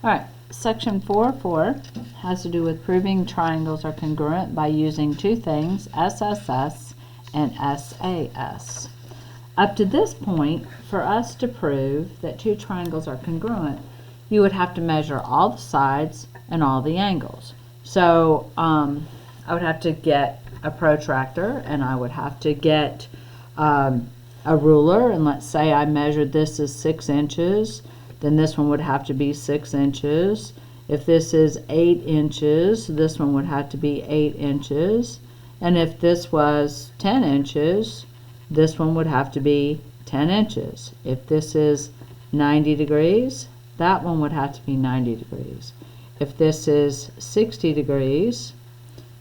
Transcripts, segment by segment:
All right, section 4.4 has to do with proving triangles are congruent by using two things, SSS and SAS. Up to this point, for us to prove that two triangles are congruent, you would have to measure all the sides and all the angles. So I would have to get a protractor, and I would have to get a ruler, and let's say I measured this as 6 inches, then this one would have to be 6 inches. If this is 8 inches, this one would have to be 8 inches. And if this was 10 inches, this one would have to be 10 inches. If this is 90 degrees, that one would have to be 90 degrees. If this is 60 degrees,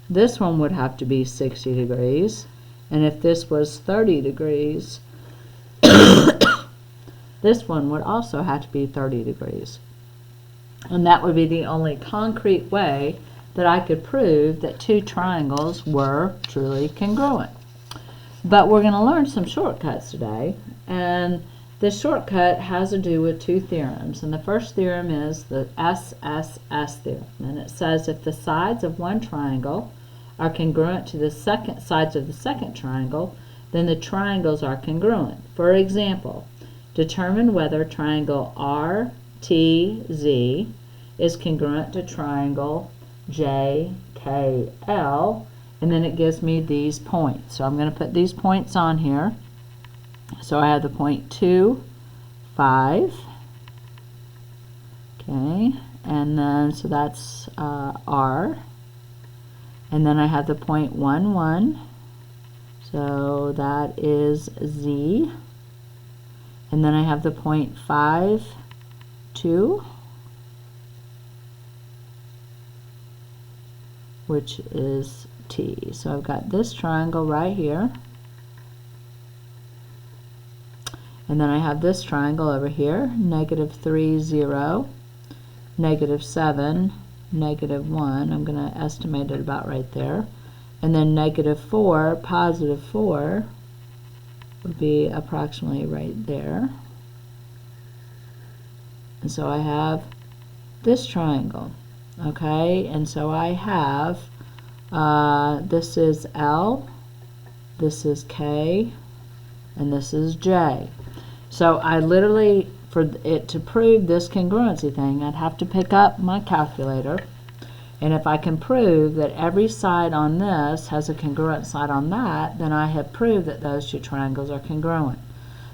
this one would have to be 60 degrees. And if this was 30 degrees, this one would also have to be 30 degrees. And that would be the only concrete way that I could prove that two triangles were truly congruent. But we're going to learn some shortcuts today, and this shortcut has to do with two theorems. And the first theorem is the SSS theorem, and it says if the sides of one triangle are congruent to the sides of the second triangle, then the triangles are congruent. For example, determine whether triangle RTZ is congruent to triangle JKL, and then it gives me these points. So I'm going to put these points on here. So I have the point 2, 5. Okay, and then so that's R. And then I have the point 1, 1. So that is Z. And then I have the point 5, 2, which is T. So I've got this triangle right here. And then I have this triangle over here, -3, 0, -7, -1. I'm going to estimate it about right there. And then -4, +4 would be approximately right there. And so I have this triangle. Okay, and so I have this is L, this is K, and this is J. So I literally, for it to prove this congruency thing, I'd have to pick up my calculator, and if I can prove that every side on this has a congruent side on that, then I have proved that those two triangles are congruent.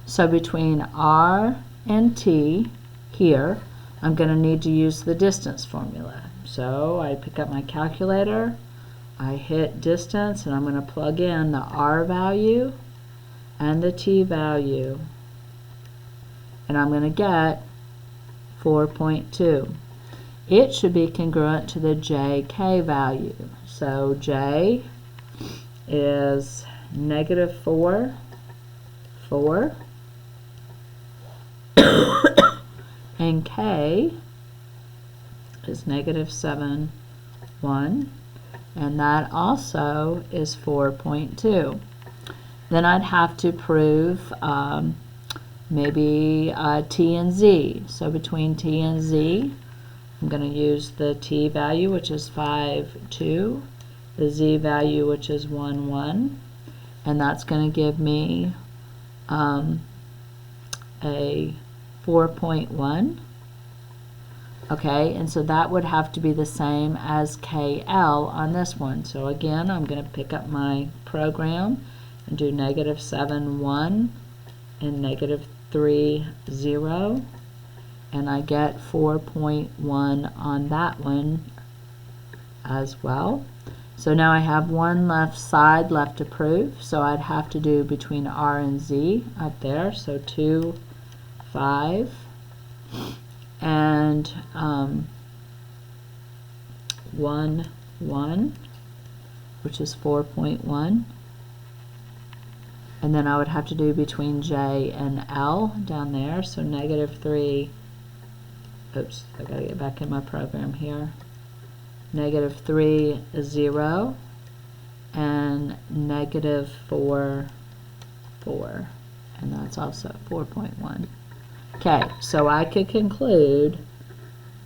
So between R and T here, I'm going to need to use the distance formula. So I pick up my calculator, I hit distance, and I'm going to plug in the R value and the T value. And I'm going to get 4.2. It should be congruent to the JK value. So J is -4, 4. And K is -7, 1. And that also is 4.2. Then I'd have to prove maybe T and Z. So between T and Z, I'm going to use the T value, which is 5, 2, the Z value, which is 1, 1, and that's going to give me a 4.1. Okay, and so that would have to be the same as KL on this one. So again, I'm going to pick up my program and do -7, 1 and -3, 0, and I get 4.1 on that one as well. So now I have one side left to prove, so I'd have to do between R and Z up there, so 2, 5, and 1, 1, which is 4.1. And then I would have to do between J and L down there, so -3, oops, I gotta get back in my program here, -3, 0, and -4, 4, and that's also 4.1. Okay, so I could conclude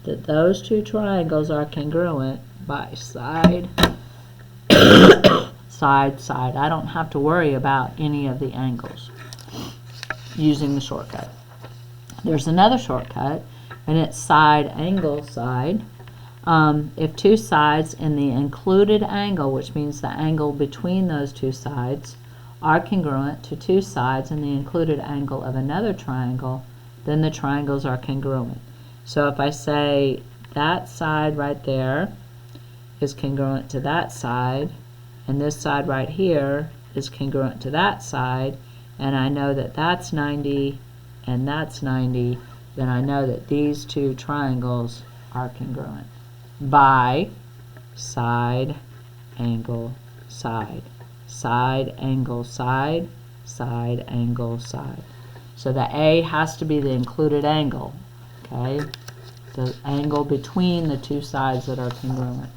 that those two triangles are congruent by side, side, side. I don't have to worry about any of the angles using the shortcut. There's another shortcut, and it's side, angle, side. If two sides in the included angle, which means the angle between those two sides, are congruent to two sides in the included angle of another triangle, then the triangles are congruent. So if I say that side right there is congruent to that side, and this side right here is congruent to that side, and I know that that's 90 and that's 90, then I know that these two triangles are congruent by side, angle, side. Side, angle, side, side, angle, side. So the A has to be the included angle, okay? The angle between the two sides that are congruent.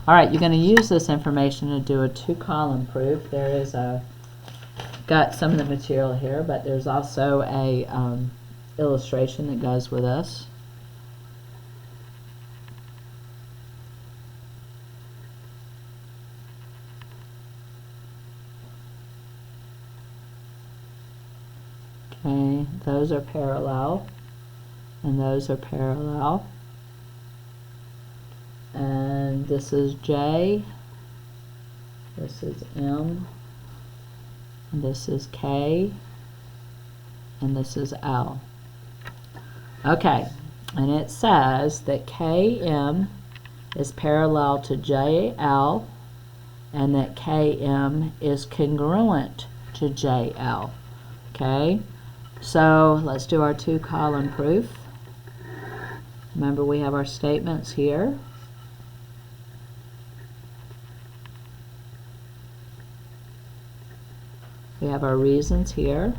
All right, you're going to use this information to do a two-column proof. There is got some of the material here, but there's also a illustration that goes with us. Okay, those are parallel, and those are parallel. And this is J, this is M, and this is K, and this is L. Okay, and it says that KM is parallel to JL, and that KM is congruent to JL. Okay? So let's do our two-column proof. Remember, we have our statements here. We have our reasons here.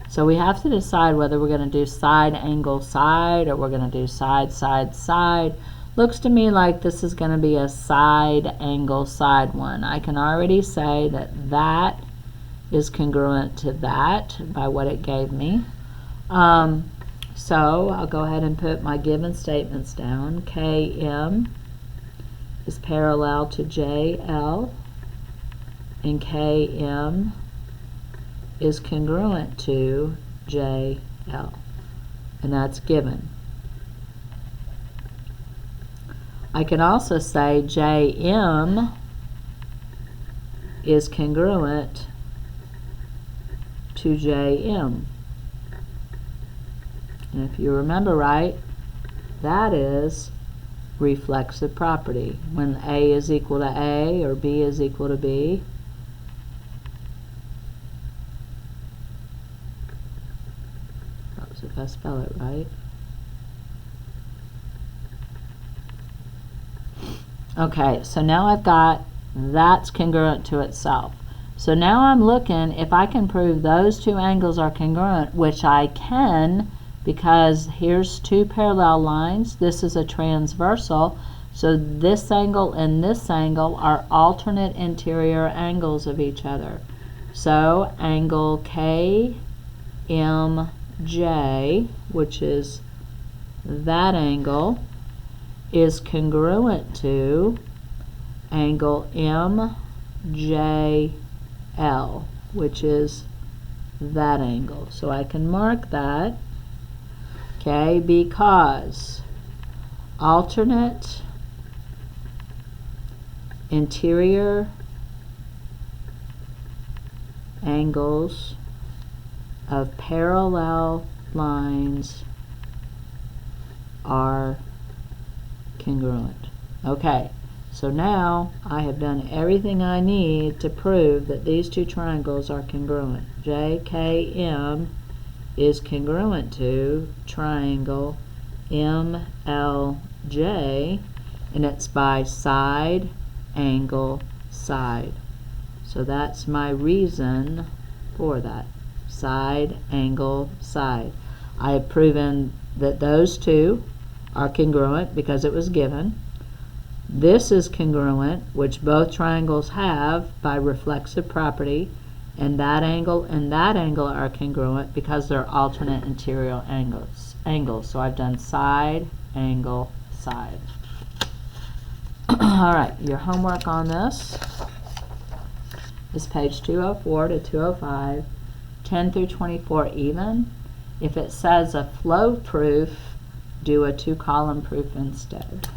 So we have to decide whether we're going to do side, angle, side, or we're going to do side, side, side. Looks to me like this is going to be a side, angle, side one. I can already say that that is congruent to that by what it gave me. So I'll go ahead and put my given statements down. KM is parallel to JL, and KM is congruent to JL, and that's given. I can also say JM is congruent to JM. And if you remember right, that is reflexive property. When A is equal to A or B is equal to B, that was if I spell it right. Okay, so now I've got that's congruent to itself. So now I'm looking if I can prove those two angles are congruent, which I can, because here's two parallel lines. This is a transversal, so this angle and this angle are alternate interior angles of each other. So angle KMJ, which is that angle, is congruent to angle MJL, which is that angle. So I can mark that, okay, because alternate interior angles of parallel lines are congruent. Okay, so now I have done everything I need to prove that these two triangles are congruent. JKM is congruent to triangle MLJ, and it's by side, angle, side. So that's my reason for that. Side, angle, side. I have proven that those two are congruent because it was given. This is congruent, which both triangles have by reflexive property, and that angle are congruent because they're alternate interior angles. angles. So I've done side, angle, side. All right, your homework on this is page 204 to 205, 10 through 24 even. If it says a flow proof, do a 2-column proof instead.